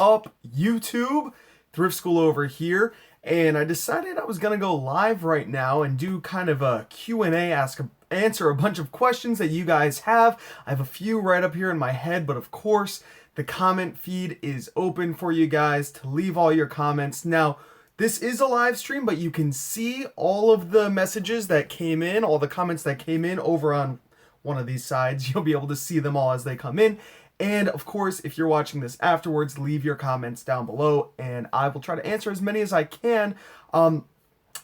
up, YouTube? ThriftSchool over here, and I decided I was gonna go live right now and do kind of a Q&A, answer a bunch of questions that you guys have. I have a few right up here in my head, but of course, the comment feed is open for you guys to leave all your comments. Now, this is a live stream, but you can see all of the messages that came in, all the comments that came in over on one of these sides. You'll be able to see them all as they come in. And of course, if you're watching this afterwards, leave your comments down below and I will try to answer as many as I can. I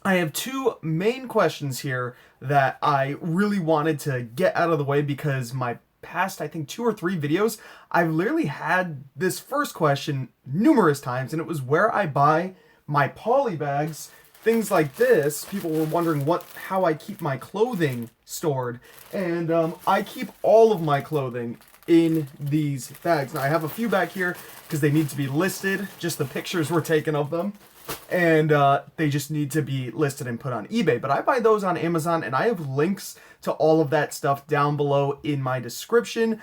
have two main questions here that I really wanted to get out of the way because my past, I think 2 or 3 videos, I've literally had this first question numerous times, and it was where I buy my poly bags, things like this. People were wondering how I keep my clothing stored, and I keep all of my clothing in these bags. Now I have a few back here because they need to be listed, just the pictures were taken of them, and they just need to be listed and put on eBay. But I buy those on Amazon, and I have links to all of that stuff down below in my description.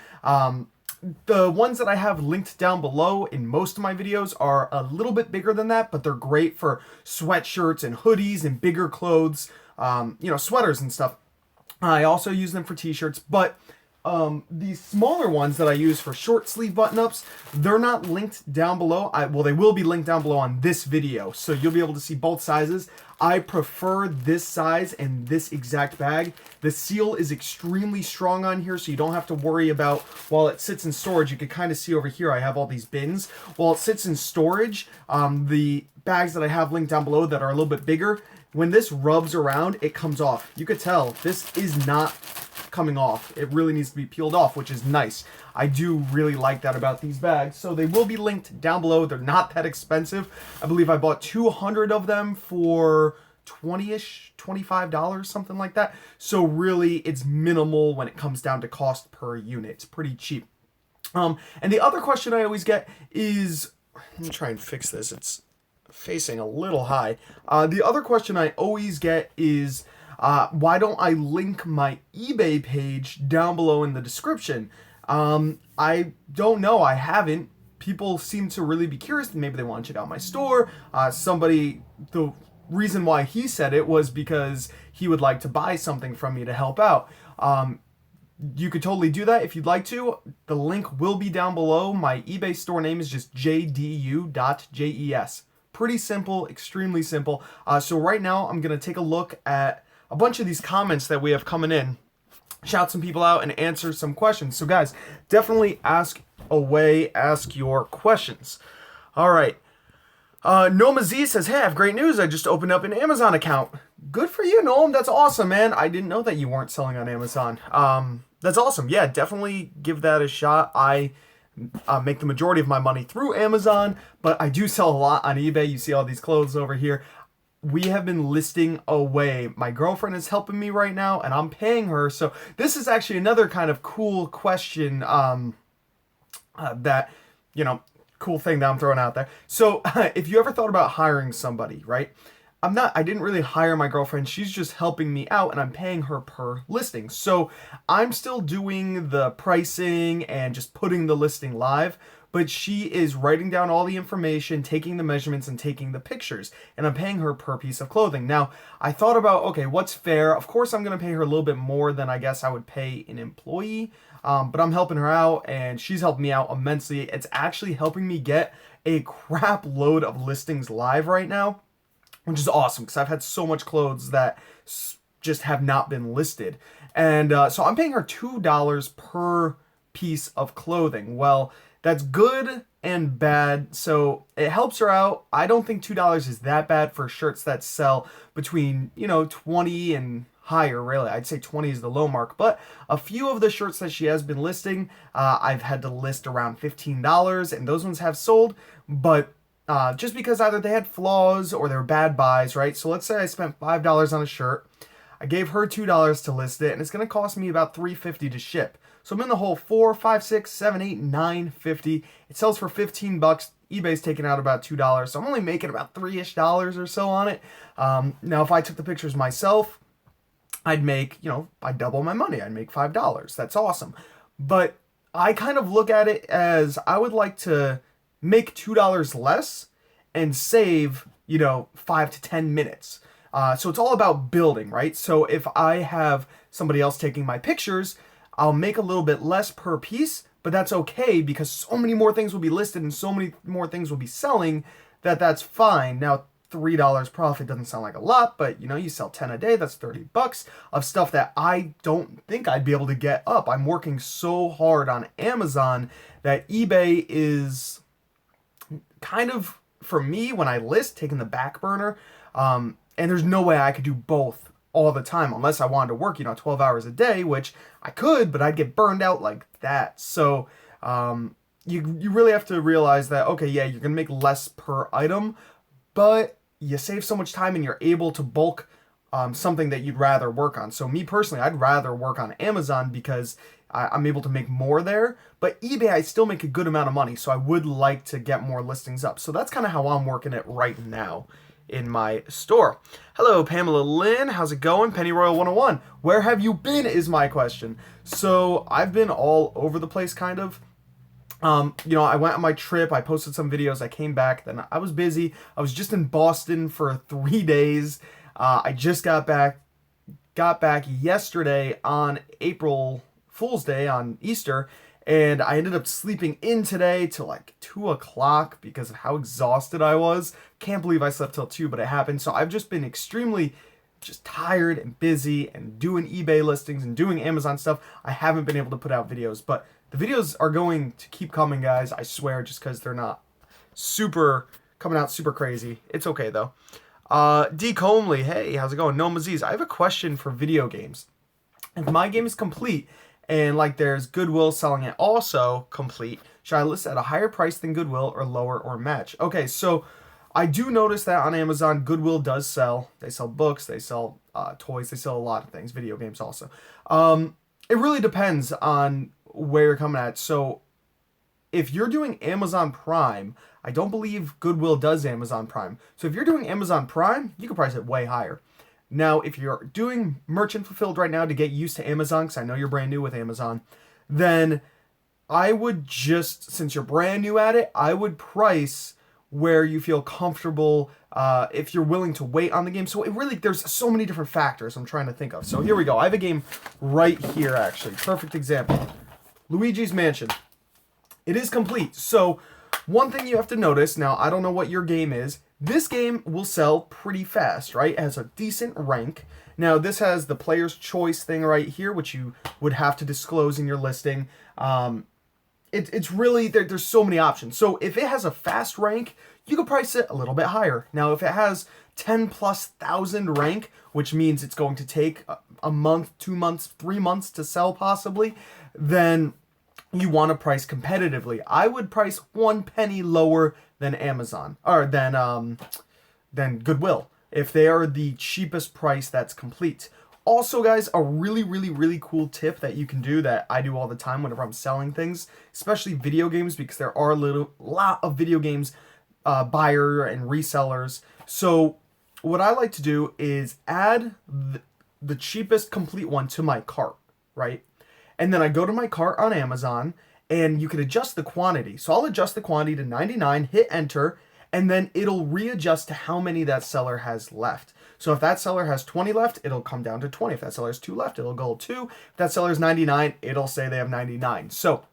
The ones that I have linked down below in most of my videos are a little bit bigger than that, but they're great for sweatshirts and hoodies and bigger clothes, sweaters and stuff. I also use them for t-shirts, but these smaller ones that I use for short sleeve button-ups, they're not linked down below. Well, they will be linked down below on this video, so you'll be able to see both sizes. I prefer this size and this exact bag. The seal is extremely strong on here, so you don't have to worry about, while it sits in storage, you can kind of see over here I have all these bins. While it sits in storage, the bags that I have linked down below that are a little bit bigger, when this rubs around, it comes off. You could tell this is not coming off. It really needs to be peeled off, which is nice. I do really like that about these bags. So they will be linked down below. They're not that expensive. I believe I bought 200 of them for $20-ish, $25, something like that. So really it's minimal when it comes down to cost per unit. It's pretty cheap. And the other question I always get is, let me try and fix this. It's facing a little high. The other question I always get is, why don't I link my eBay page down below in the description? I don't know. I haven't. People seem to really be curious. Maybe they want to check out my store. The reason why he said it was because he would like to buy something from me to help out. You could totally do that if you'd like to. The link will be down below. My eBay store name is just jdu.jes. Pretty simple, extremely simple. So right now I'm going to take a look at a bunch of these comments that we have coming in, shout some people out, and answer some questions. So guys, definitely ask away, ask your questions. All right. Noam Z says, hey, I have great news. I just opened up an Amazon account. Good for you, Noam. That's awesome, man. I didn't know that you weren't selling on Amazon. That's awesome. Yeah, definitely give that a shot. I make the majority of my money through Amazon, but I do sell a lot on eBay. You see all these clothes over here. We have been listing away. My girlfriend is helping me right now, and I'm paying her. So this is actually another kind of cool question cool thing that I'm throwing out there. So if you ever thought about hiring somebody, right? I didn't really hire my girlfriend. She's just helping me out, and I'm paying her per listing. So I'm still doing the pricing and just putting the listing live, but she is writing down all the information, taking the measurements, and taking the pictures, and I'm paying her per piece of clothing. Now, I thought about, okay, what's fair? Of course, I'm going to pay her a little bit more than I guess I would pay an employee, but I'm helping her out, and she's helping me out immensely. It's actually helping me get a crap load of listings live right now, which is awesome, because I've had so much clothes that just have not been listed. And so I'm paying her $2 per piece of clothing. Well, that's good and bad, so it helps her out. I don't think $2 is that bad for shirts that sell between, 20 and higher, really. I'd say 20 is the low mark, but a few of the shirts that she has been listing, I've had to list around $15, and those ones have sold, but just because either they had flaws or they were bad buys, right? So let's say I spent $5 on a shirt. I gave her $2 to list it, and it's going to cost me about $3.50 to ship. So I'm in the hole $4, $5, $6, $7, $8, $9.50. It sells for $15. eBay's taking out about $2, so I'm only making about $3-ish or so on it. Now, if I took the pictures myself, I'd make, I'd double my money. I'd make $5. That's awesome. But I kind of look at it as I would like to make $2 less and save, 5 to 10 minutes. So it's all about building, right? So if I have somebody else taking my pictures, I'll make a little bit less per piece, but that's okay because so many more things will be listed and so many more things will be selling that's fine. Now, $3 profit doesn't sound like a lot, but you sell 10 a day, that's $30 of stuff that I don't think I'd be able to get up. I'm working so hard on Amazon that eBay is kind of, for me, when I list, taking the back burner. And there's no way I could do both all the time unless I wanted to work, 12 hours a day, which I could, but I'd get burned out like that. So you really have to realize that, okay, yeah, you're going to make less per item, but you save so much time and you're able to bulk something that you'd rather work on. So me personally, I'd rather work on Amazon because I'm able to make more there, but eBay, I still make a good amount of money. So I would like to get more listings up. So that's kind of how I'm working it right now in my store. Hello, Pamela Lynn. How's it going? Penny Royal 101. Where have you been is my question. So I've been all over the place, kind of. I went on my trip. I posted some videos. I came back. Then I was busy. I was just in Boston for 3 days. I just got back yesterday on April Fool's Day on Easter. And I ended up sleeping in today till like 2 o'clock because of how exhausted I was. Can't believe I slept till 2, but it happened. So I've just been extremely just tired and busy and doing eBay listings and doing Amazon stuff. I haven't been able to put out videos, but the videos are going to keep coming, guys. I swear, just because they're not coming out super crazy. It's okay, though. D. Comley, hey, how's it going? No Maziz, I have a question for video games. If my game is complete, and like there's Goodwill selling it also complete, should I list at a higher price than Goodwill or lower or match? Okay, so I do notice that on Amazon, Goodwill does sell. They sell books, they sell toys, they sell a lot of things, video games also. It really depends on where you're coming at. So if you're doing Amazon Prime, I don't believe Goodwill does Amazon Prime. So if you're doing Amazon Prime, you can price it way higher. Now, if you're doing merchant fulfilled right now to get used to Amazon, because I know you're brand new with Amazon, then I would just, since you're brand new at it, I would price where you feel comfortable if you're willing to wait on the game. So it really, there's so many different factors I'm trying to think of. So here we go. I have a game right here, actually. Perfect example. Luigi's Mansion. It is complete. So one thing you have to notice, now I don't know what your game is, this game will sell pretty fast, right? It has a decent rank. Now this has the player's choice thing right here, which you would have to disclose in your listing. It's really, there's so many options. So if it has a fast rank, you could price it a little bit higher. Now if it has 10,000+ rank, which means it's going to take a month, 2 months, 3 months to sell possibly, then you want to price competitively. I would price 1 penny lower than Amazon, or than Goodwill, if they are the cheapest price that's complete. Also, guys, a really, really, really cool tip that you can do that I do all the time whenever I'm selling things, especially video games, because there are a lot of video games buyer and resellers. So what I like to do is add the cheapest complete one to my cart, right? And then I go to my cart on Amazon, and you can adjust the quantity. So I'll adjust the quantity to 99, hit enter, and then it'll readjust to how many that seller has left. So if that seller has 20 left, it'll come down to 20. If that seller has 2 left, it'll go 2. If that seller has 99, it'll say they have 99. So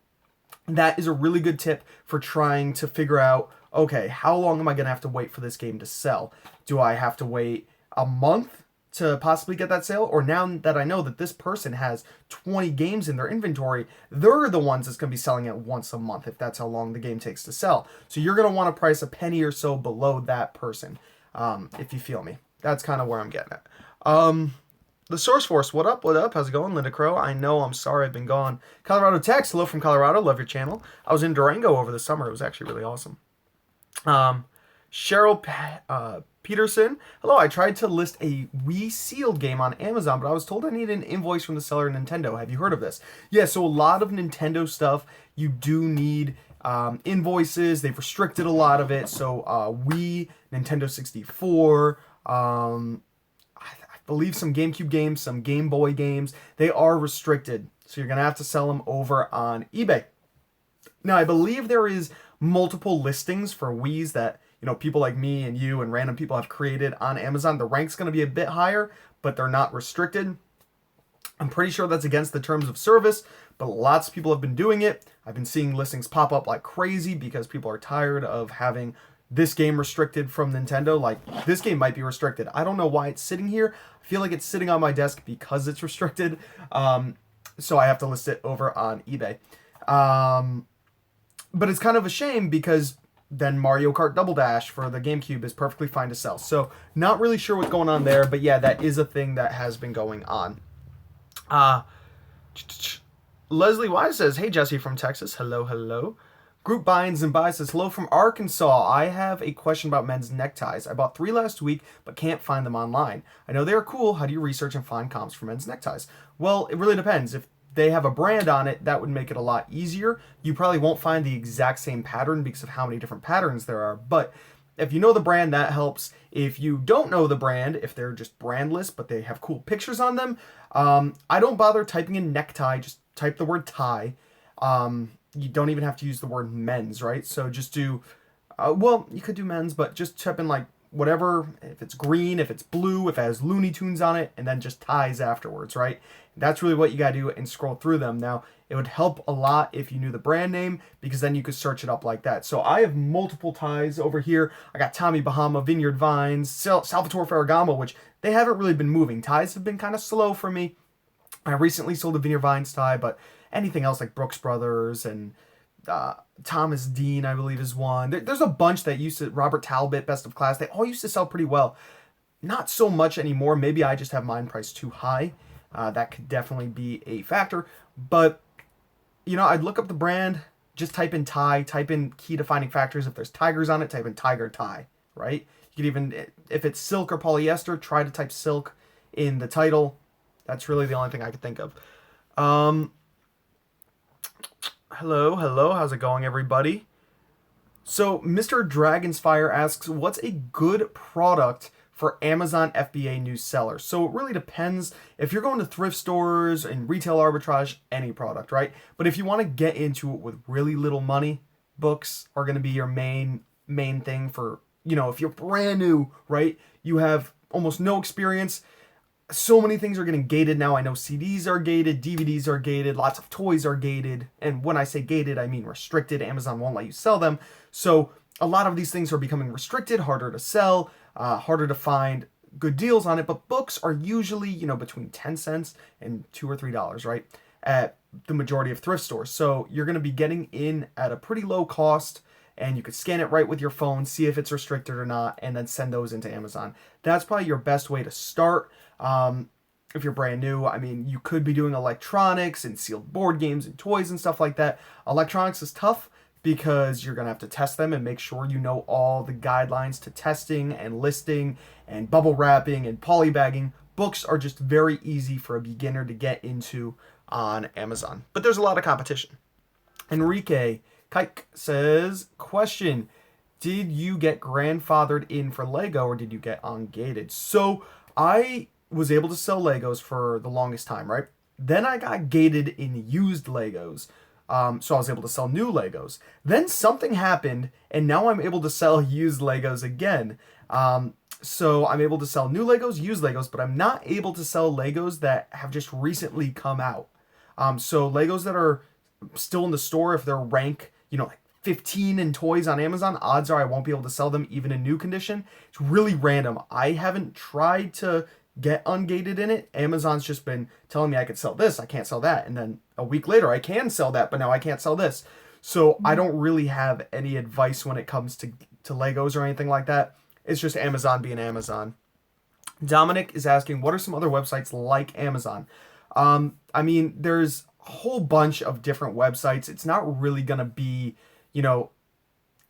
that is a really good tip for trying to figure out, okay, how long am I going to have to wait for this game to sell? Do I have to wait a month to possibly get that sale? Or now that I know that this person has 20 games in their inventory, they're the ones that's going to be selling it once a month if that's how long the game takes to sell. So you're going to want to price a penny or so below that person, if you feel me. That's kind of where I'm getting at. The Source Force, what up, what up? How's it going, Linda Crow? I know, I'm sorry I've been gone. Colorado Tex, hello from Colorado, love your channel. I was in Durango over the summer. It was actually really awesome. Cheryl Peterson, hello, I tried to list a Wii sealed game on Amazon, but I was told I need an invoice from the seller of Nintendo. Have you heard of this? Yeah, so a lot of Nintendo stuff, you do need invoices. They've restricted a lot of it. So Wii, Nintendo 64, I believe some GameCube games, some Game Boy games, they are restricted. So you're going to have to sell them over on eBay. Now, I believe there is multiple listings for Wii's that, people like me and you and random people have created on Amazon, the rank's going to be a bit higher, but they're not restricted. I'm pretty sure that's against the terms of service, but lots of people have been doing it. I've been seeing listings pop up like crazy because people are tired of having this game restricted from Nintendo. Like, this game might be restricted. I don't know why it's sitting here. I feel like it's sitting on my desk because it's restricted. So I have to list it over on eBay. But it's kind of a shame because then Mario Kart Double Dash for the GameCube is perfectly fine to sell. So not really sure what's going on there, but yeah, that is a thing that has been going on. Leslie Wise says, hey, Jesse from Texas. Hello, hello. Group Binds and Buys says, hello from Arkansas. I have a question about men's neckties. I bought 3 last week, but can't find them online. I know they are cool. How do you research and find comps for men's neckties? Well, it really depends. If they have a brand on it, that would make it a lot easier. You probably won't find the exact same pattern because of how many different patterns there are. But if you know the brand, that helps. If you don't know the brand, if they're just brandless, but they have cool pictures on them, I don't bother typing in necktie. Just type the word tie. You don't even have to use the word men's, right? So just do, well, you could do men's, but just type in like whatever, if it's green, if it's blue, if it has Looney Tunes on it, and then just ties afterwards, right? That's really what you gotta do and scroll through them. Now, it would help a lot if you knew the brand name because then you could search it up like that. So I have multiple ties over here. I got Tommy Bahama, Vineyard Vines, Salvatore Ferragamo, which they haven't really been moving. Ties have been kind of slow for me. I recently sold a Vineyard Vines tie, but anything else like Brooks Brothers and Thomas Dean, I believe, is one. There's a bunch that used to, Robert Talbot, Best of Class, they all used to sell pretty well. Not so much anymore. Maybe I just have mine priced too high. That could definitely be a factor. But, I'd look up the brand, just type in tie, type in key defining factors. If there's tigers on it, type in tiger tie, right? You could even, if it's silk or polyester, try to type silk in the title. That's really the only thing I could think of. Hello. How's it going, everybody? So, Mr. Dragonsfire asks, what's a good product for Amazon FBA new sellers? So, it really depends. If you're going to thrift stores and retail arbitrage, any product, right? But if you want to get into it with really little money, books are going to be your main thing for, if you're brand new, right? You have almost no experience. So many things are getting gated now. I know CDs are gated, DVDs are gated, lots of toys are gated. And when I say gated, I mean restricted. Amazon won't let you sell them. So a lot of these things are becoming restricted, harder to sell, harder to find good deals on it. But books are usually, between 10 cents and $2 or $3, right? At the majority of thrift stores. So you're going to be getting in at a pretty low cost. And you could scan it right with your phone, see if it's restricted or not, and then send those into Amazon. That's probably your best way to start. If you're brand new, you could be doing electronics and sealed board games and toys and stuff like that. Electronics is tough because you're going to have to test them and make sure you know all the guidelines to testing and listing and bubble wrapping and polybagging. Books are just very easy for a beginner to get into on Amazon. But there's a lot of competition. Enrique Kike says, question, did you get grandfathered in for Lego or did you get ungated? So I was able to sell Legos for the longest time, right? Then I got gated in used Legos. So I was able to sell new Legos. Then something happened and now I'm able to sell used Legos again. So I'm able to sell new Legos, used Legos, but I'm not able to sell Legos that have just recently come out. So Legos that are still in the store, if they're rank, like 15 in toys on Amazon, odds are I won't be able to sell them even in new condition. It's really random. I haven't tried to get ungated in it. Amazon's just been telling me I could sell this, I can't sell that. And then a week later, I can sell that, but now I can't sell this. So I don't really have any advice when it comes to Legos or anything like that. It's just Amazon being Amazon. Dominic is asking, what are some other websites like Amazon? There's a whole bunch of different websites. It's not really going to be,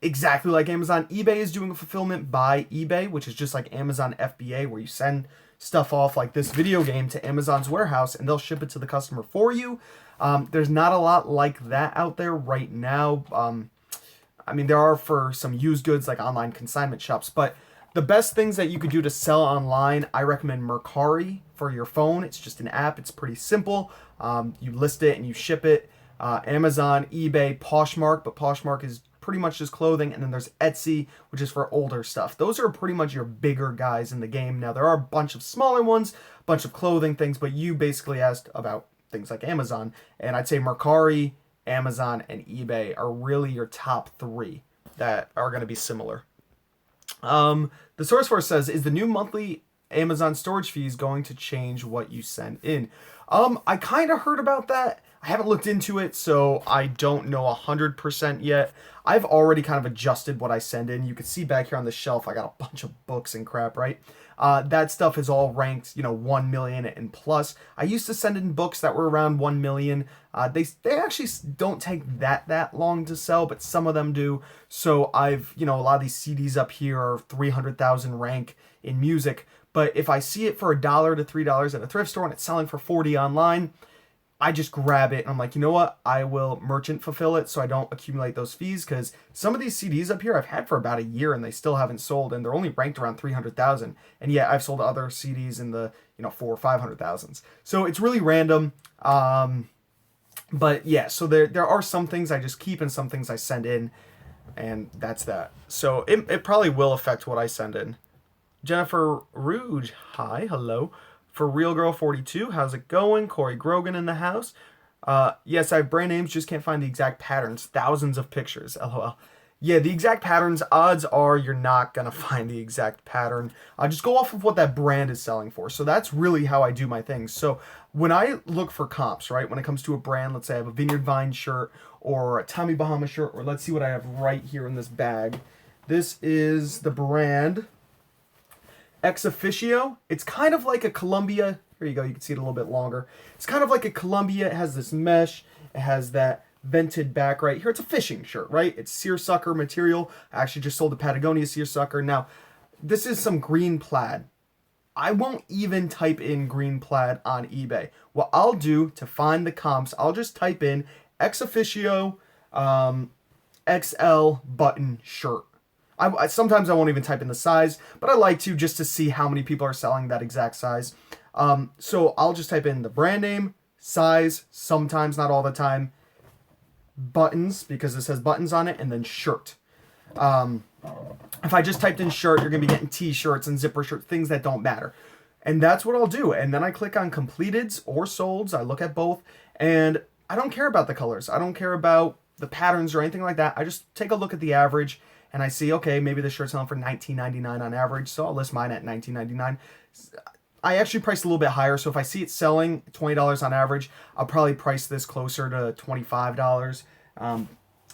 exactly like Amazon. eBay is doing a fulfillment by eBay, which is just like Amazon FBA, where you send stuff off like this video game to Amazon's warehouse and they'll ship it to the customer for you. There's not a lot like that out there right now. There are for some used goods like online consignment shops, but the best things that you could do to sell online, I recommend Mercari for your phone. It's just an app. It's pretty simple. You list it and you ship it. Amazon, eBay, Poshmark, but Poshmark is pretty much just clothing, and then there's Etsy, which is for older stuff. Those are pretty much your bigger guys in the game. Now, there are a bunch of smaller ones, a bunch of clothing things, but you basically asked about things like Amazon, and I'd say Mercari, Amazon, and eBay are really your top three that are going to be similar. The source for says, is the new monthly Amazon storage fees going to change what you send in? I kind of heard about that. I haven't looked into it, so I don't know 100% yet. I've already kind of adjusted what I send in. You can see back here on the shelf, I got a bunch of books and crap, right? That stuff is all ranked, 1 million and plus. I used to send in books that were around 1 million. They actually don't take that long to sell, but some of them do. So I've, a lot of these CDs up here are 300,000 rank in music. But if I see it for $1 to $3 at a thrift store and it's selling for 40 online, I just grab it and I'm like, you know what? I will merchant fulfill it so I don't accumulate those fees, because some of these CDs up here I've had for about a year and they still haven't sold, and they're only ranked around 300,000. And yet I've sold other CDs in the 400 or 500,000s. So it's really random. But yeah, so there are some things I just keep and some things I send in, and that's that. So it probably will affect what I send in. Jennifer Rouge, hi, hello. For Real Girl 42, how's it going? Corey Grogan in the house. Yes, I have brand names, just can't find the exact patterns. Thousands of pictures, lol. Yeah, the exact patterns, odds are you're not going to find the exact pattern. Just go off of what that brand is selling for. So that's really how I do my things. So when I look for comps, right, when it comes to a brand, let's say I have a Vineyard Vine shirt or a Tommy Bahama shirt, or let's see what I have right here in this bag. This is the brand Ex Officio. It's kind of like a Columbia. Here you go. You can see it a little bit longer. It's kind of like a Columbia. It has this mesh. It has that vented back right here. It's a fishing shirt, right? It's seersucker material. I actually just sold a Patagonia seersucker. Now, this is some green plaid. I won't even type in green plaid on eBay. What I'll do to find the comps, I'll just type in Ex Officio XL button shirt. Sometimes I won't even type in the size, but I like to, just to see how many people are selling that exact size. So I'll just type in the brand name, size, sometimes, not all the time, buttons, because it says buttons on it, and then shirt. If I just typed in shirt, you're going to be getting t-shirts and zipper shirts, things that don't matter. And that's what I'll do. And then I click on completeds or solds. I look at both, and I don't care about the colors. I don't care about the patterns or anything like that. I just take a look at the average, and I see, okay, maybe the shirt's selling for $19.99 on average, so I'll list mine at $19.99. I actually priced a little bit higher, so if I see it selling $20 on average, I'll probably price this closer to $25.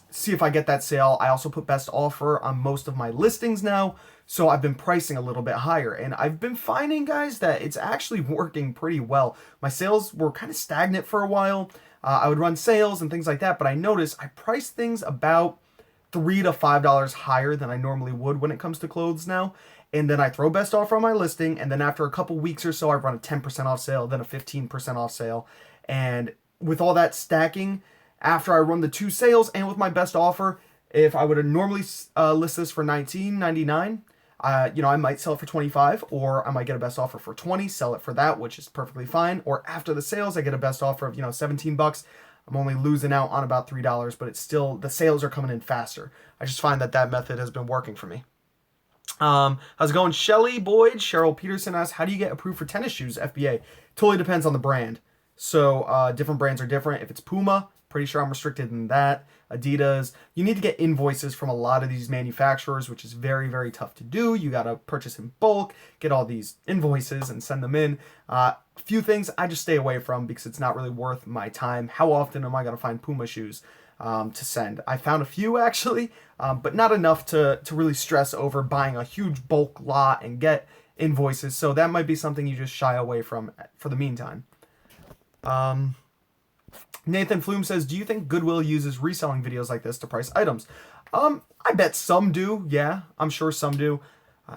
See if I get that sale. I also put best offer on most of my listings now, so I've been pricing a little bit higher. And I've been finding, guys, that it's actually working pretty well. My sales were kind of stagnant for a while. I would run sales and things like that, but I noticed I priced things about $3 to $5 higher than I normally would when it comes to clothes now. And then I throw best offer on my listing, and then after a couple weeks or so, I run a 10% off sale, then a 15% off sale. And with all that stacking, after I run the two sales and with my best offer, if I would have normally list this for $19.99, I might sell it for $25, or I might get a best offer for $20, sell it for that, which is perfectly fine. Or after the sales, I get a best offer of $17. I'm only losing out on about $3, but it's still, the sales are coming in faster. I just find that method has been working for me. How's it going? Shelly Boyd, Cheryl Peterson asks, how do you get approved for tennis shoes, FBA? Totally depends on the brand. So different brands are different. If it's Puma, pretty sure I'm restricted in that. Adidas, you need to get invoices from a lot of these manufacturers, which is very, very tough to do. You got to purchase in bulk, get all these invoices and send them in. A few things I just stay away from because it's not really worth my time. How often am I going to find Puma shoes to send? I found a few actually, but not enough to really stress over buying a huge bulk lot and get invoices. So that might be something you just shy away from for the meantime. Nathan Flume says, do you think Goodwill uses reselling videos like this to price items? I bet some do. Yeah, I'm sure some do.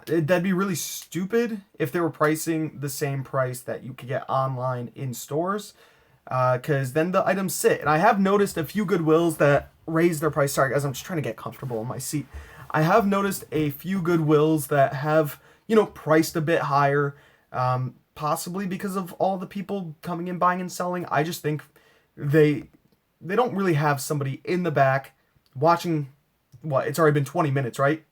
That'd be really stupid if they were pricing the same price that you could get online in stores, because then the items sit. And I have noticed a few Goodwills that raise their price. Sorry, guys, I'm just trying to get comfortable in my seat. I have noticed a few Goodwills that have, priced a bit higher, possibly because of all the people coming in, buying and selling. I just think they don't really have somebody in the back watching it's already been 20 minutes, right?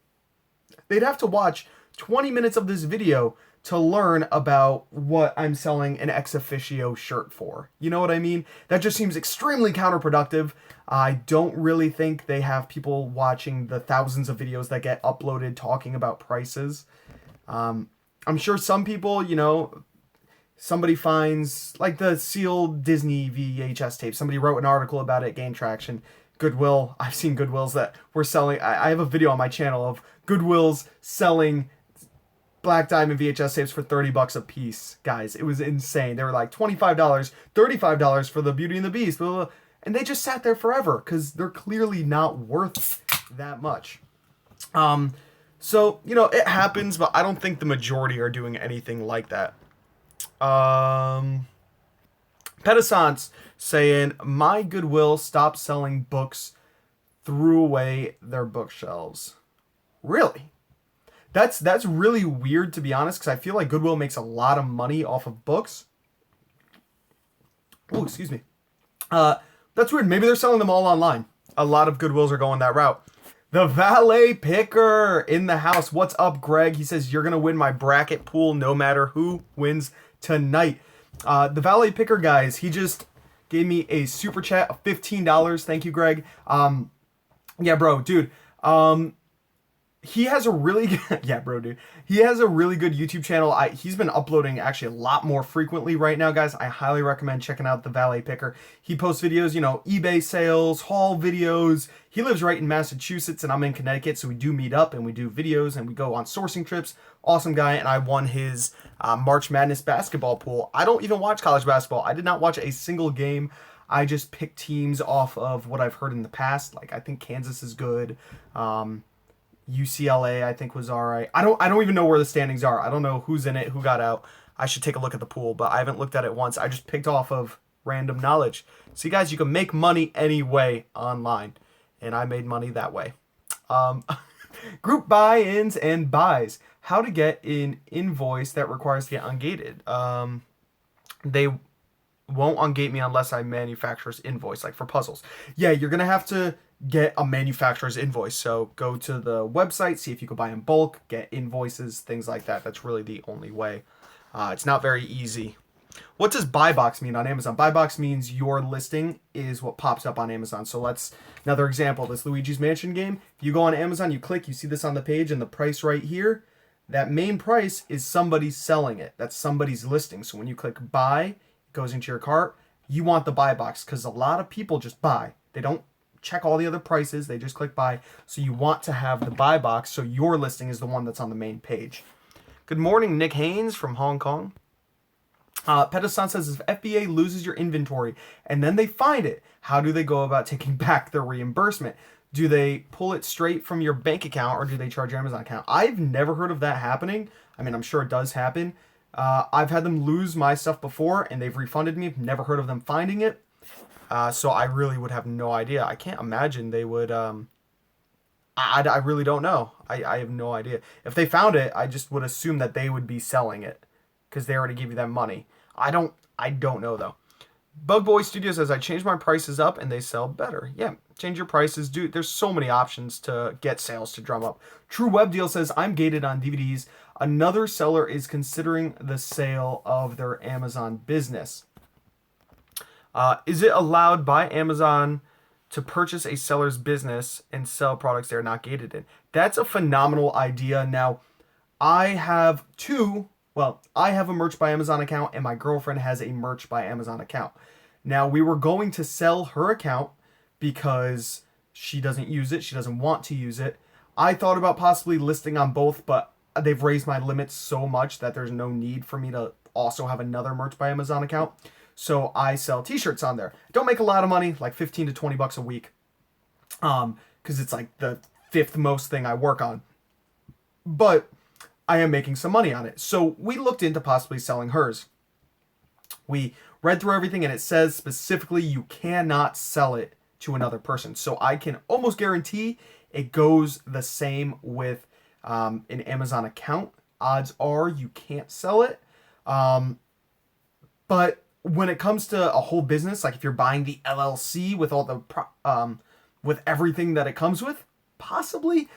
They'd have to watch 20 minutes of this video to learn about what I'm selling an ex officio shirt for. You know what I mean? That just seems extremely counterproductive. I don't really think they have people watching the thousands of videos that get uploaded talking about prices. I'm sure some people, somebody finds like the sealed Disney VHS tape. Somebody wrote an article about it, gained traction. Goodwill. I've seen Goodwills that were selling. I have a video on my channel of Goodwills selling Black Diamond VHS tapes for $30 a piece, guys. It was insane. They were like $25, $35 for the Beauty and the Beast, blah, blah, blah. And they just sat there forever because they're clearly not worth that much. So it happens, but I don't think the majority are doing anything like that. Pedesance saying, my Goodwill stopped selling books, threw away their bookshelves. Really? That's really weird, to be honest, because I feel like Goodwill makes a lot of money off of books. Oh, excuse me. That's weird. Maybe they're selling them all online. A lot of Goodwills are going that route. The valet picker in the house. What's up, Greg? He says, you're going to win my bracket pool no matter who wins tonight. The valet picker, guys, he just gave me a super chat of $15. Thank you, Greg. Yeah, bro, dude. He has a really good, yeah, bro, dude. He has a really good YouTube channel. He's been uploading actually a lot more frequently right now, guys. I highly recommend checking out the valet picker. He posts videos, eBay sales, haul videos. He lives right in Massachusetts and I'm in Connecticut, so we do meet up and we do videos and we go on sourcing trips. Awesome guy, and I won his March Madness basketball pool. I don't even watch college basketball. I did not watch a single game. I just pick teams off of what I've heard in the past. Like, I think Kansas is good. UCLA, I think, was all right. I don't even know where the standings are. I don't know who's in it, who got out. I should take a look at the pool, but I haven't looked at it once. I just picked off of random knowledge. See, guys, you can make money any way online, and I made money that way. Group buy-ins and buys. How to get an invoice that requires to get ungated. They won't ungate me unless I manufacturer's invoice, like for puzzles. Yeah, you're going to have to get a manufacturer's invoice. So go to the website, see if you can buy in bulk, get invoices, things like that. That's really the only way. It's not very easy. What does buy box mean on Amazon? Buy box means your listing is what pops up on Amazon. So another example, this Luigi's Mansion game. If you go on Amazon, you click, you see this on the page and the price right here. That main price is somebody selling it. That's somebody's listing. So when you click buy, it goes into your cart. You want the buy box because a lot of people just buy. They don't check all the other prices. They just click buy. So you want to have the buy box so your listing is the one that's on the main page. Good morning, Nick Haynes from Hong Kong. Pedestan says, if FBA loses your inventory and then they find it, how do they go about taking back their reimbursement? Do they pull it straight from your bank account or do they charge your Amazon account? I've never heard of that happening. I mean, I'm sure it does happen. I've had them lose my stuff before and they've refunded me. Never heard of them finding it. So I really would have no idea. I can't imagine they would. I really don't know. I have no idea. If they found it, I just would assume that they would be selling it because they already give you that money. I don't know though. Bug Boy Studio says, I changed my prices up and they sell better. Yeah, change your prices. Dude, there's so many options to get sales to drum up. True Web Deal says, I'm gated on DVDs. Another seller is considering the sale of their Amazon business. Is it allowed by Amazon to purchase a seller's business and sell products they're not gated in? That's a phenomenal idea. Now, I have a Merch by Amazon account and my girlfriend has a Merch by Amazon account. Now, we were going to sell her account because she doesn't use it. She doesn't want to use it. I thought about possibly listing on both, but they've raised my limits so much that there's no need for me to also have another Merch by Amazon account. So I sell t-shirts on there. Don't make a lot of money, like 15 to 20 bucks a week. Because it's like the fifth most thing I work on. But I am making some money on it. So we looked into possibly selling hers. We read through everything and it says specifically you cannot sell it to another person. So I can almost guarantee it goes the same with an Amazon account. Odds are you can't sell it. But when it comes to a whole business, like if you're buying the LLC with all the with everything that it comes with, Possibly.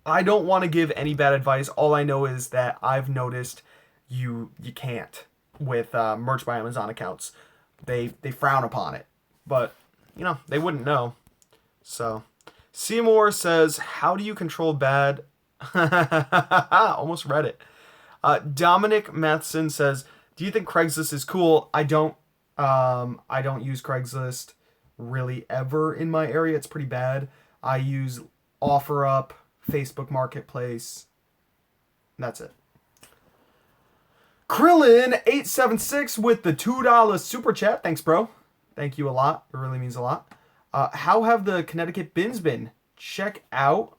I don't want to give any bad advice. All I know is that I've noticed you can't with merch by Amazon accounts. They frown upon it, but they wouldn't know. So Seymour says, "How do you control bad?" Almost read it. Dominic Matheson says, "Do you think Craigslist is cool?" I don't. I don't use Craigslist really ever in my area. It's pretty bad. I use OfferUp, Facebook Marketplace. That's it. Krillin876 with the $2 super chat. Thanks, bro. Thank you a lot. It really means a lot. How have the Connecticut bins been? Check out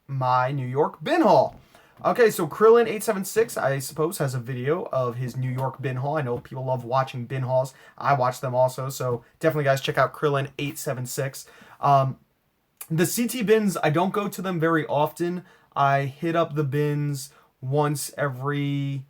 my New York bin haul. Okay, so Krillin876, I suppose, has a video of his New York bin haul. I know people love watching bin hauls. I watch them also, so definitely, guys, check out Krillin876. The CT bins, I don't go to them very often. I hit up the bins once every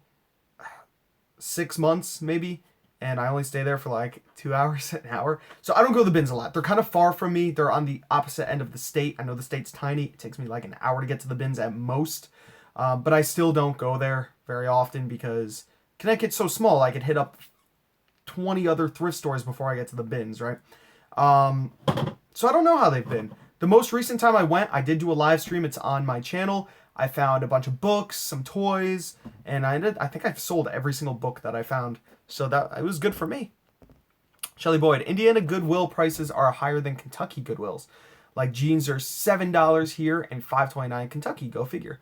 6 months, maybe, and I only stay there for like 2 hours, an hour. So I don't go to the bins a lot. They're kind of far from me. They're on the opposite end of the state. I know the state's tiny. It takes me like an hour to get to the bins at most. But I still don't go there very often because Connecticut's so small. I could hit up 20 other thrift stores before I get to the bins, right? So I don't know how they've been. The most recent time I went, I did do a live stream. It's on my channel. I found a bunch of books, some toys, and I think I've sold every single book that I found. So that it was good for me. Shelly Boyd, Indiana Goodwill prices are higher than Kentucky Goodwills. Like jeans are $7 here and $5.29 Kentucky. Go figure.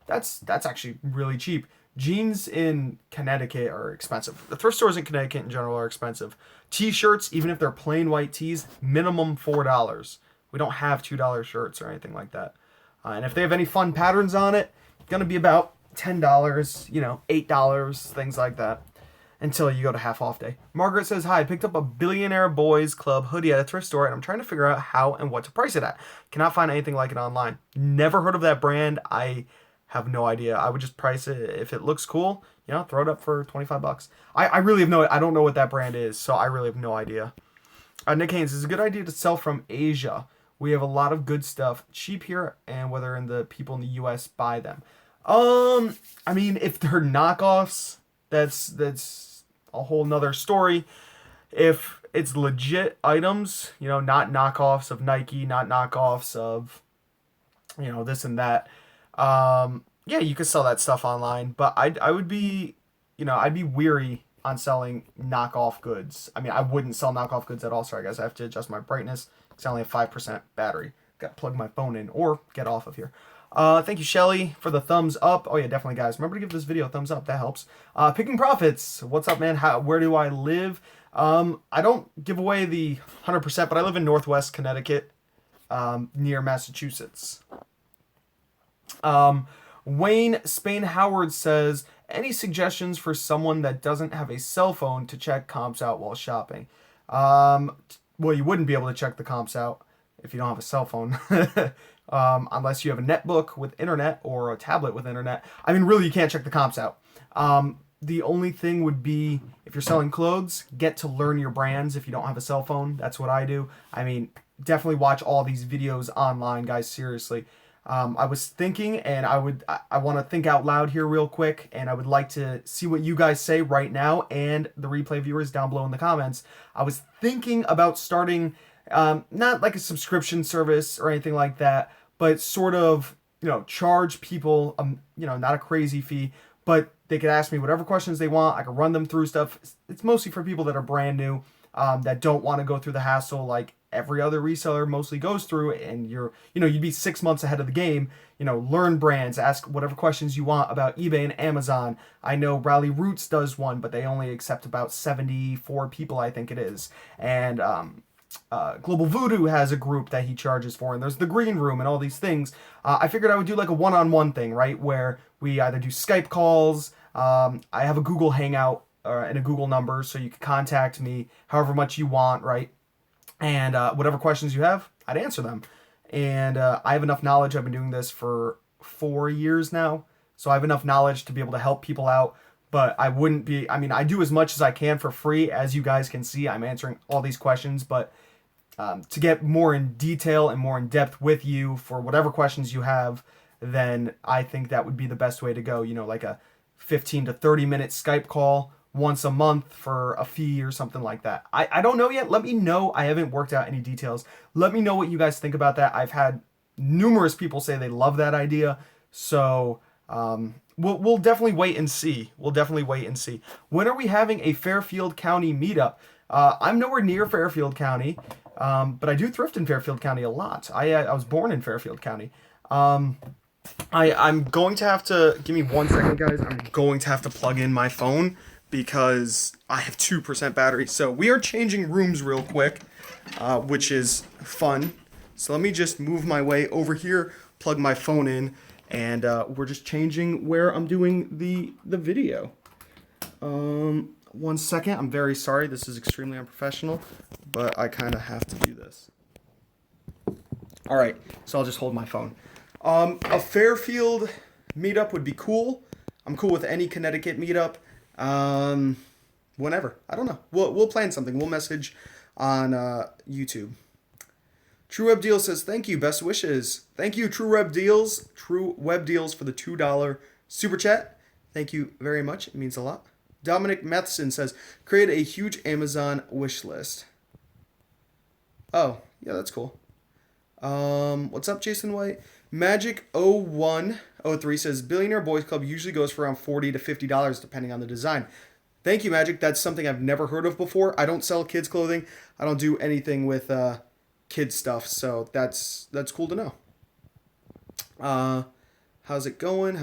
That's actually really cheap. Jeans in Connecticut are expensive. The thrift stores in Connecticut in general are expensive. T-shirts, even if they're plain white tees, minimum $4. We don't have $2 shirts or anything like that. And if they have any fun patterns on it, it's going to be about $10, $8, things like that, until you go to half off day. Margaret says, "Hi, I picked up a Billionaire Boys Club hoodie at a thrift store, and I'm trying to figure out how and what to price it at. Cannot find anything like it online." Never heard of that brand. I have no idea. I would just price it. If it looks cool, throw it up for $25. I really have I don't know what that brand is, so I really have no idea. Nick Haynes, "It's a good idea to sell from Asia. We have a lot of good stuff cheap here, and whether the people in the US buy them." I mean, if they're knockoffs, that's a whole nother story. If it's legit items, not knockoffs of Nike, not knockoffs of, this and that, yeah, you could sell that stuff online, but I would be, I'd be weary on selling knockoff goods. I mean, I wouldn't sell knockoff goods at all. Sorry, guys, I have to adjust my brightness because I only have 5% battery. Got to plug my phone in or get off of here. Thank you, Shelly, for the thumbs up. Oh, yeah, definitely, guys. Remember to give this video a thumbs up. That helps. Picking Profits. What's up, man? Where do I live? I don't give away the 100%, but I live in Northwest Connecticut, near Massachusetts. Wayne Spain Howard says, "Any suggestions for someone that doesn't have a cell phone to check comps out while shopping?" Well, you wouldn't be able to check the comps out if you don't have a cell phone. Unless you have a netbook with internet or a tablet with internet. I mean, really, you can't check the comps out. The only thing would be, if you're selling clothes, get to learn your brands if you don't have a cell phone. That's what I do. I mean, definitely watch all these videos online, guys, seriously. I was thinking, and I want to think out loud here real quick, and I would like to see what you guys say right now and the replay viewers down below in the comments. I was thinking about starting, not like a subscription service or anything like that, but sort of, charge people, not a crazy fee, but they could ask me whatever questions they want. I could run them through stuff. It's mostly for people that are brand new, that don't want to go through the hassle like every other reseller mostly goes through, and you'd be 6 months ahead of the game. Learn brands, ask whatever questions you want about eBay and Amazon. I know Rally Roots does one, but they only accept about 74 people, I think it is. And Global Voodoo has a group that he charges for, and there's the Green Room and all these things. I figured I would do like a one-on-one thing, right, where we either do Skype calls. I have a Google Hangout and a Google number, so you can contact me however much you want, right? And whatever questions you have, I'd answer them. And I have enough knowledge. I've been doing this for 4 years now. So I have enough knowledge to be able to help people out. But I wouldn't be, I do as much as I can for free. As you guys can see, I'm answering all these questions. But to get more in detail and more in depth with you for whatever questions you have, then I think that would be the best way to go. Like a 15 to 30-minute Skype call once a month for a fee or something like that. I don't know yet. Let me know. I haven't worked out any details. Let me know what you guys think about that. I've had numerous people say they love that idea. So we'll definitely wait and see. We'll definitely wait and see. When are we having a Fairfield County meetup? I'm nowhere near Fairfield County, but I do thrift in Fairfield County a lot. I was born in Fairfield County. I'm going to have to give me 1 second, guys. I'm going to have to plug in my phone because I have 2% battery. So we are changing rooms real quick, which is fun. So let me just move my way over here, plug my phone in, and we're just changing where I'm doing the video. 1 second. I'm very sorry. This is extremely unprofessional, but I kind of have to do this. All right. So I'll just hold my phone. A Fairfield meetup would be cool. I'm cool with any Connecticut meetup. Whenever. I don't know. We'll plan something. We'll message on YouTube. True Web Deals says, thank you. Best wishes. Thank you, True Web Deals. True Web Deals for the $2 super chat. Thank you very much. It means a lot. Dominic Matheson says, create a huge Amazon wish list. Oh, yeah, that's cool. What's up, Jason White? Magic0103 says, Billionaire Boys Club usually goes for around $40 to $50 depending on the design. Thank you, Magic. That's something I've never heard of before. I don't sell kids clothing. I don't do anything with kids stuff, so that's cool to know. How's it going?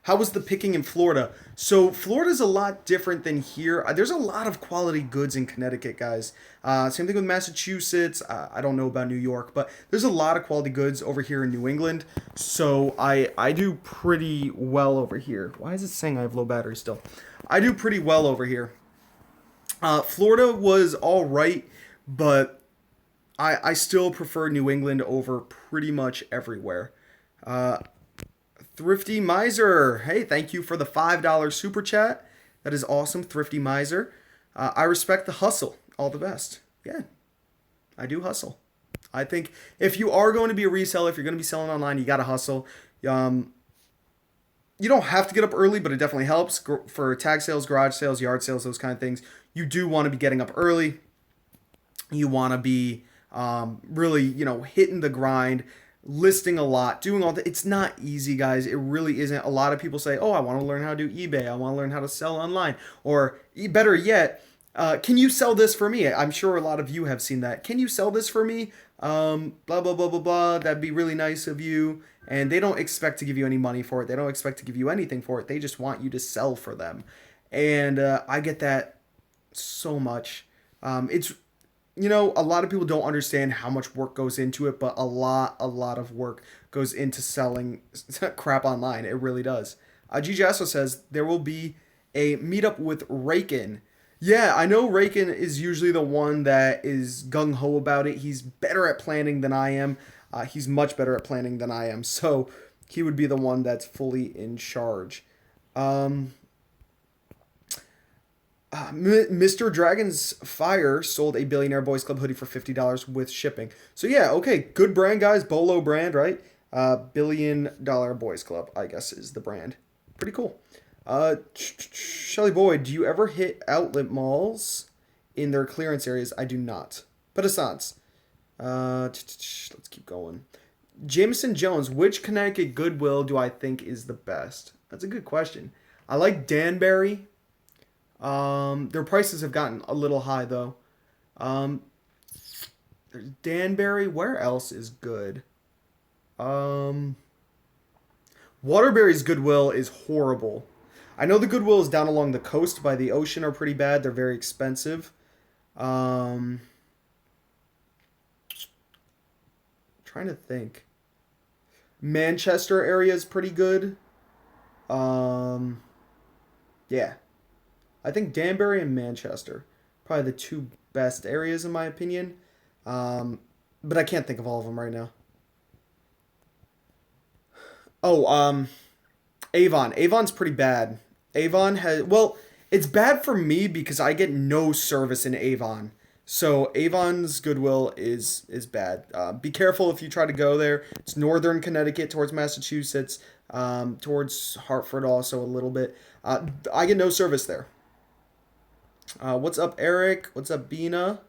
How was the picking in Florida? So Florida's a lot different than here. There's a lot of quality goods in Connecticut, guys. Same thing with Massachusetts. I don't know about New York, but there's a lot of quality goods over here in New England. So I do pretty well over here. Why is it saying I have low battery still? I do pretty well over here. Florida was all right, but I still prefer New England over pretty much everywhere. Thrifty Miser. Hey, thank you for the $5 super chat. That is awesome, Thrifty Miser. I respect the hustle. All the best. Yeah, I do hustle. I think if you are going to be a reseller, if you're going to be selling online, you got to hustle. You don't have to get up early, but it definitely helps for tag sales, garage sales, yard sales, those kind of things. You do want to be getting up early. You want to be really, hitting the grind, listing a lot, doing all that. It's not easy, guys. It really isn't. A lot of people say, oh, I want to learn how to do eBay. I want to learn how to sell online. Or better yet, can you sell this for me? I'm sure a lot of you have seen that. Can you sell this for me? Blah, blah, blah, blah, blah. That'd be really nice of you. And they don't expect to give you any money for it. They don't expect to give you anything for it. They just want you to sell for them. And I get that so much. It's a lot of people don't understand how much work goes into it, but a lot of work goes into selling crap online. It really does. Gigi also says there will be a meetup with Rakin. Yeah, I know Rakin is usually the one that is gung-ho about it. He's better at planning than I am. He's much better at planning than I am. So he would be the one that's fully in charge. Mr. Dragon's Fire sold a Billionaire Boys Club hoodie for $50 with shipping. So yeah, okay, good brand, guys. Bolo brand, right? $1 billion Boys Club, I guess, is the brand. Pretty cool. Shelly Boyd, do you ever hit outlet malls in their clearance areas? I do not. But let's keep going. Jameson Jones, which Connecticut Goodwill do I think is the best? That's a good question. I like Danbury. Their prices have gotten a little high though. There's Danbury. Where else is good? Waterbury's Goodwill is horrible. I know the Goodwill is down along the coast by the ocean are pretty bad. They're very expensive. Trying to think. Manchester area is pretty good. Yeah. I think Danbury and Manchester, probably the two best areas in my opinion. But I can't think of all of them right now. Oh, Avon. Avon's pretty bad. Avon has, well, it's bad for me because I get no service in Avon. So Avon's Goodwill is bad. Be careful if you try to go there. It's northern Connecticut towards Massachusetts, towards Hartford also a little bit. I get no service there. What's up, Eric? What's up, Bina?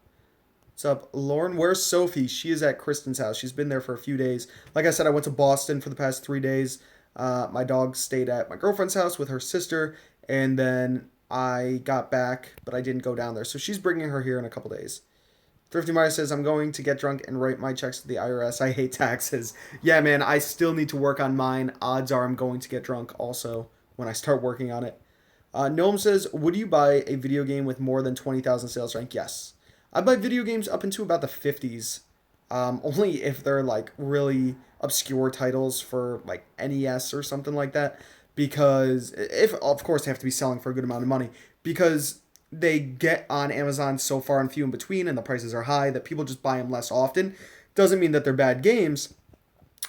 What's up, Lauren? Where's Sophie? She is at Kristen's house. She's been there for a few days. Like I said, I went to Boston for the past 3 days. My dog stayed at my girlfriend's house with her sister, and then I got back, but I didn't go down there. So she's bringing her here in a couple days. Thrifty Maya says, I'm going to get drunk and write my checks to the IRS. I hate taxes. Yeah, man, I still need to work on mine. Odds are I'm going to get drunk also when I start working on it. Gnome says, would you buy a video game with more than 20,000 sales rank? Yes. I buy video games up into about the 50s. Only if they're like really obscure titles for like NES or something like that. Because, if of course, they have to be selling for a good amount of money. Because they get on Amazon so far and few in between and the prices are high that people just buy them less often. Doesn't mean that they're bad games.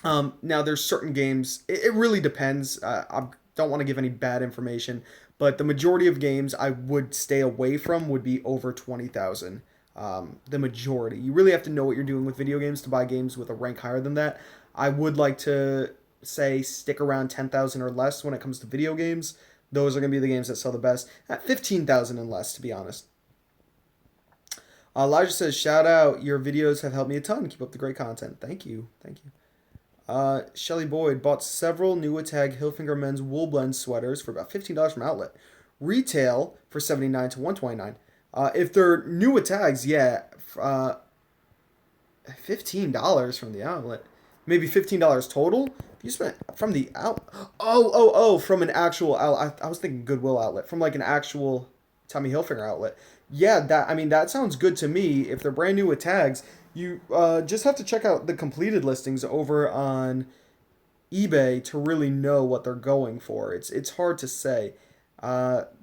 Now, there's certain games, it really depends. I don't want to give any bad information, but the majority of games I would stay away from would be over 20,000. The majority. You really have to know what you're doing with video games to buy games with a rank higher than that. I would like to say stick around 10,000 or less when it comes to video games. Those are going to be the games that sell the best. At 15,000 and less, to be honest. Elijah says, shout out. Your videos have helped me a ton. Keep up the great content. Thank you. Thank you. Shelly Boyd bought several new Tag Hilfiger men's wool blend sweaters for about $15 from Outlet. Retail for $79 to $129. If they're new tags, yeah, $15 from the outlet, maybe $15 total. If you spent from the from an actual outlet. I was thinking Goodwill outlet, from like an actual Tommy Hilfiger outlet. Yeah, that sounds good to me. If they're brand new with tags, you just have to check out the completed listings over on eBay to really know what they're going for. It's hard to say.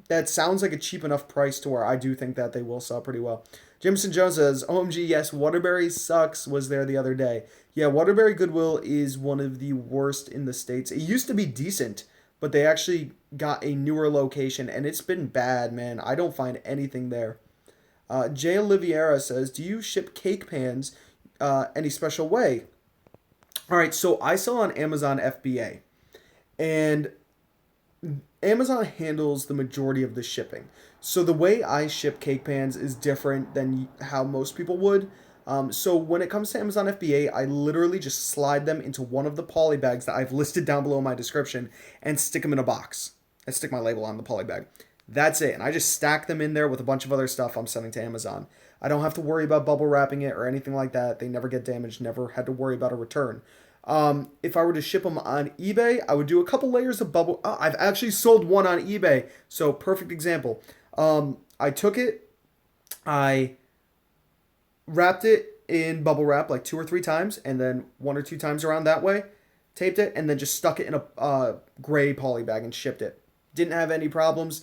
That sounds like a cheap enough price to where I do think that they will sell pretty well. Jameson Jones says, OMG, yes, Waterbury sucks, was there the other day. Yeah, Waterbury Goodwill is one of the worst in the States. It used to be decent, but they actually got a newer location, and it's been bad, man. I don't find anything there. Jay Oliviera says, do you ship cake pans any special way? All right, so I sell on Amazon FBA, and Amazon handles the majority of the shipping. So the way I ship cake pans is different than how most people would. So when it comes to Amazon FBA, I literally just slide them into one of the poly bags that I've listed down below in my description and stick them in a box. I stick my label on the poly bag. That's it. And I just stack them in there with a bunch of other stuff I'm sending to Amazon. I don't have to worry about bubble wrapping it or anything like that. They never get damaged, never had to worry about a return. If I were to ship them on eBay, I would do a couple layers of bubble. I've actually sold one on eBay. So perfect example. I took it, I wrapped it in bubble wrap like 2 or 3 times, and then 1 or 2 times around that way, taped it, and then just stuck it in a gray poly bag and shipped it. Didn't have any problems.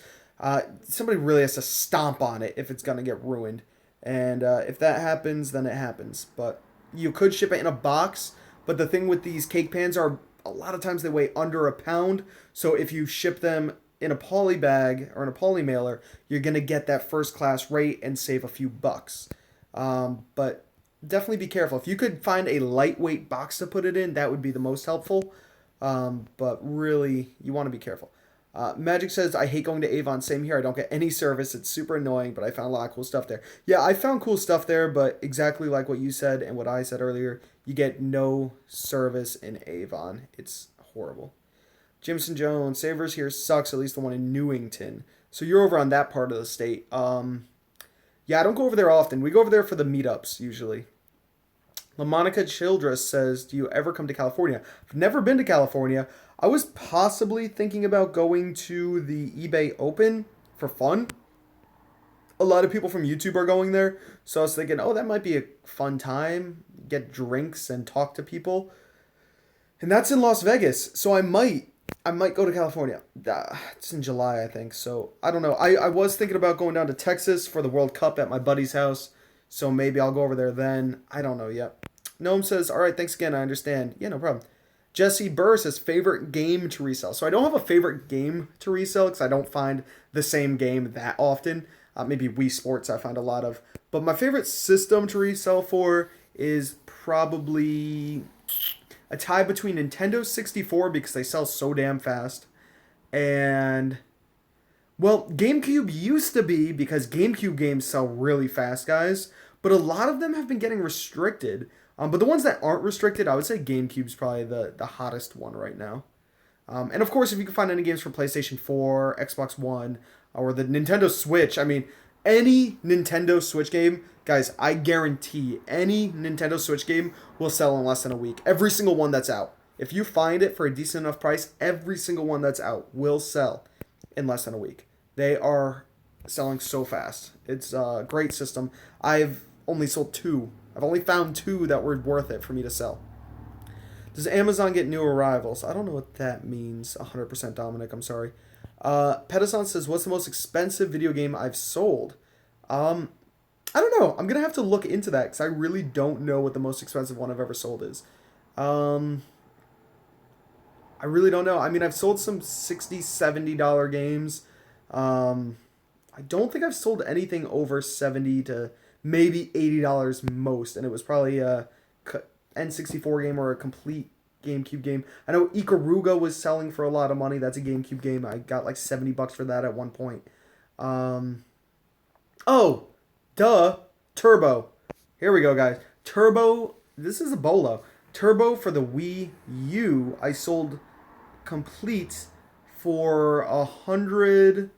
Somebody really has to stomp on it if it's going to get ruined. And if that happens, then it happens. But you could ship it in a box. But the thing with these cake pans are a lot of times they weigh under a pound. So if you ship them in a poly bag or in a poly mailer, you're going to get that first class rate and save a few bucks. But definitely be careful. If you could find a lightweight box to put it in, that would be the most helpful. But really, you want to be careful. Magic says, I hate going to Avon. Same here. I don't get any service. It's super annoying, but I found a lot of cool stuff there. Yeah, I found cool stuff there, but exactly like what you said and what I said earlier, you get no service in Avon. It's horrible. Jameson Jones, Savers here sucks, at least the one in Newington. So you're over on that part of the state. Yeah, I don't go over there often. We go over there for the meetups, usually. LaMonica Childress says, do you ever come to California? I've never been to California. I was possibly thinking about going to the eBay Open for fun. A lot of people from YouTube are going there. So I was thinking, oh, that might be a fun time. Get drinks and talk to people. And that's in Las Vegas. So I might go to California. It's in July, I think. So I don't know. I was thinking about going down to Texas for the World Cup at my buddy's house. So maybe I'll go over there then. I don't know yet. Gnome says, all right, thanks again. I understand. Yeah, no problem. Jesse Burr says, favorite game to resell. So I don't have a favorite game to resell because I don't find the same game that often. Maybe Wii Sports I find a lot of. But my favorite system to resell for is probably a tie between Nintendo 64 because they sell so damn fast, and well, GameCube used to be because GameCube games sell really fast, guys. But a lot of them have been getting restricted. But the ones that aren't restricted, I would say GameCube's probably the hottest one right now. And of course, if you can find any games for PlayStation 4, Xbox One, or the Nintendo Switch, I mean, any Nintendo Switch game, guys, I guarantee any Nintendo Switch game will sell in less than a week. Every single one that's out. If you find it for a decent enough price, every single one that's out will sell in less than a week. They are selling so fast. It's a great system. I've only sold two. I've only found two that were worth it for me to sell. Does Amazon get new arrivals? I don't know what that means. 100% Dominic, I'm sorry. Pedison says, what's the most expensive video game I've sold? I don't know. I'm going to have to look into that because I really don't know what the most expensive one I've ever sold is. I really don't know. I mean, I've sold some $60, $70 games. I don't think I've sold anything over $70 to maybe $80 most, and it was probably a N64 game or a complete GameCube game. I know Ikaruga was selling for a lot of money. That's a GameCube game. I got like $70 for that at one point. Oh, duh, Turbo. Here we go, guys. Turbo. This is a bolo. Turbo for the Wii U. I sold complete for $159,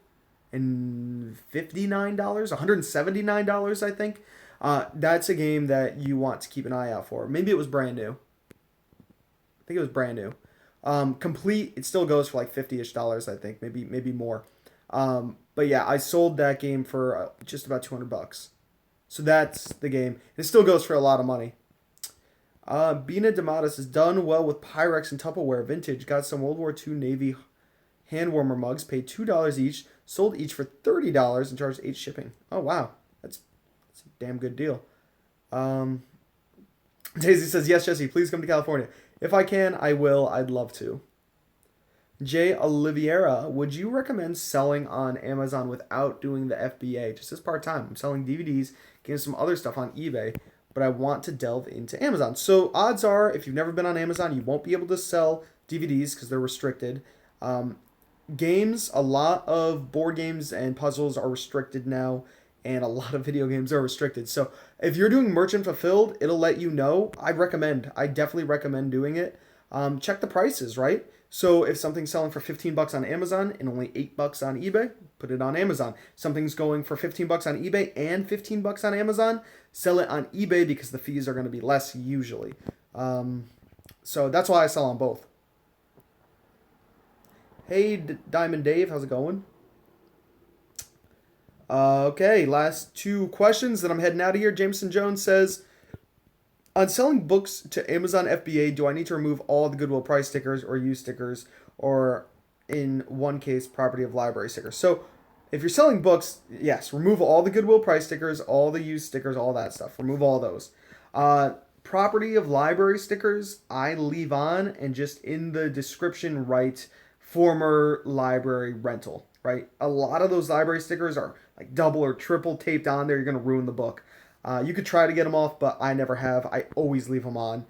$179, I think. That's a game that you want to keep an eye out for. Maybe it was brand new. I think it was brand new. Complete, it still goes for like $50-ish, I think, maybe more. But yeah, I sold that game for just about $200. So that's the game. It still goes for a lot of money. Bina Damatis is done well with Pyrex and Tupperware Vintage. Got some World War II Navy hand warmer mugs. Paid $2 each. Sold each for $30 and charged $8 shipping. Oh wow, that's a damn good deal. Daisy says, yes, Jesse, please come to California. If I can, I will. I'd love to. Jay Oliveira, would you recommend selling on Amazon without doing the FBA? Just as part-time. I'm selling DVDs, getting some other stuff on eBay, but I want to delve into Amazon. So odds are, if you've never been on Amazon, you won't be able to sell DVDs because they're restricted. Games, a lot of board games and puzzles are restricted now, and a lot of video games are restricted. So if you're doing merchant fulfilled, it'll let you know. I definitely recommend doing it. Check the prices, right? So if something's selling for $15 on Amazon and only $8 on eBay, put it on Amazon. Something's going for $15 on eBay and $15 on Amazon, sell it on eBay because the fees are going to be less usually. So that's why I sell on both. Hey, Diamond Dave, how's it going? Okay, last two questions, then I'm heading out of here. Jameson Jones says, on selling books to Amazon FBA, do I need to remove all the Goodwill price stickers or use stickers, or in one case, property of library stickers? So if you're selling books, yes, remove all the Goodwill price stickers, all the used stickers, all that stuff. Remove all those. Property of library stickers, I leave on, and just in the description write former library rental, right? A lot of those library stickers are like double or triple taped on there. You're going to ruin the book. You could try to get them off, but I never have. I always leave them on.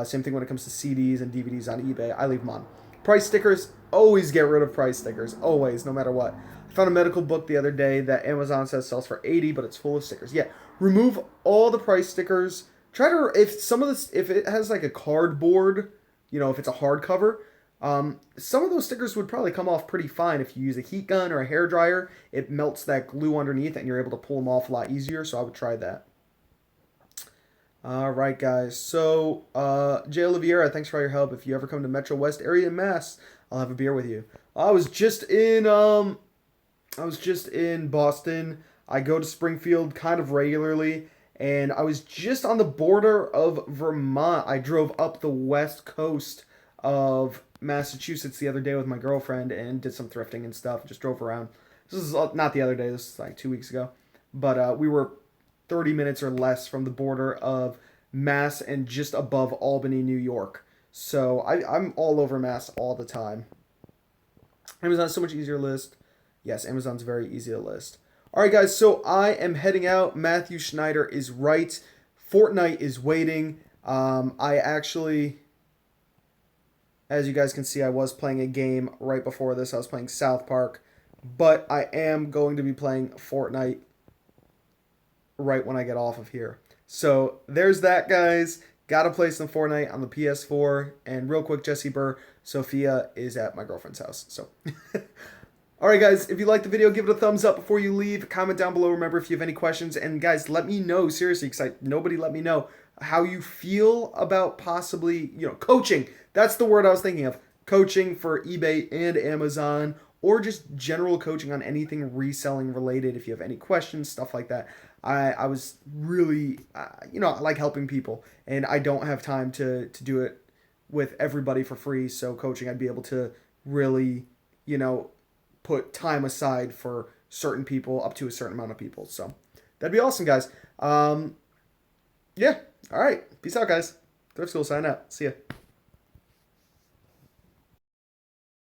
Same thing when it comes to CDs and DVDs on eBay. I leave them on. Price stickers, always get rid of price stickers. Always, no matter what. I found a medical book the other day that Amazon says sells for $80, but it's full of stickers. Yeah, remove all the price stickers. Try to, if it has like a cardboard, if it's a hardcover, some of those stickers would probably come off pretty fine if you use a heat gun or a hair dryer. It melts that glue underneath and you're able to pull them off a lot easier, so I would try that. All right, guys. So, Jay Oliveira, thanks for all your help. If you ever come to Metro West area in Mass, I'll have a beer with you. I was just in Boston. I go to Springfield kind of regularly, and I was just on the border of Vermont. I drove up the west coast of Massachusetts the other day with my girlfriend and did some thrifting and stuff. Just drove around. This is not the other day. This is like 2 weeks ago. But we were 30 minutes or less from the border of Mass and just above Albany, New York. So I'm all over Mass all the time. Amazon's so much easier to list. Yes, Amazon's very easy to list. All right, guys, so I am heading out. Matthew Schneider is right. Fortnite is waiting. I actually, as you guys can see, I was playing a game right before this. I was playing South Park, but I am going to be playing Fortnite right when I get off of here. So there's that, guys. Got to play some Fortnite on the PS4. And real quick, Jesse Burr, Sophia is at my girlfriend's house. So, all right, guys, if you liked the video, give it a thumbs up before you leave. Comment down below. Remember, if you have any questions. And, guys, let me know, seriously, because nobody let me know how you feel about possibly, coaching. That's the word I was thinking of. Coaching for eBay and Amazon, or just general coaching on anything reselling related. If you have any questions, stuff like that. I was really, I like helping people, and I don't have time to do it with everybody for free. So coaching, I'd be able to really, put time aside for certain people, up to a certain amount of people. So that'd be awesome, guys. Yeah. All right. Peace out, guys. Thrift School, sign out. See ya.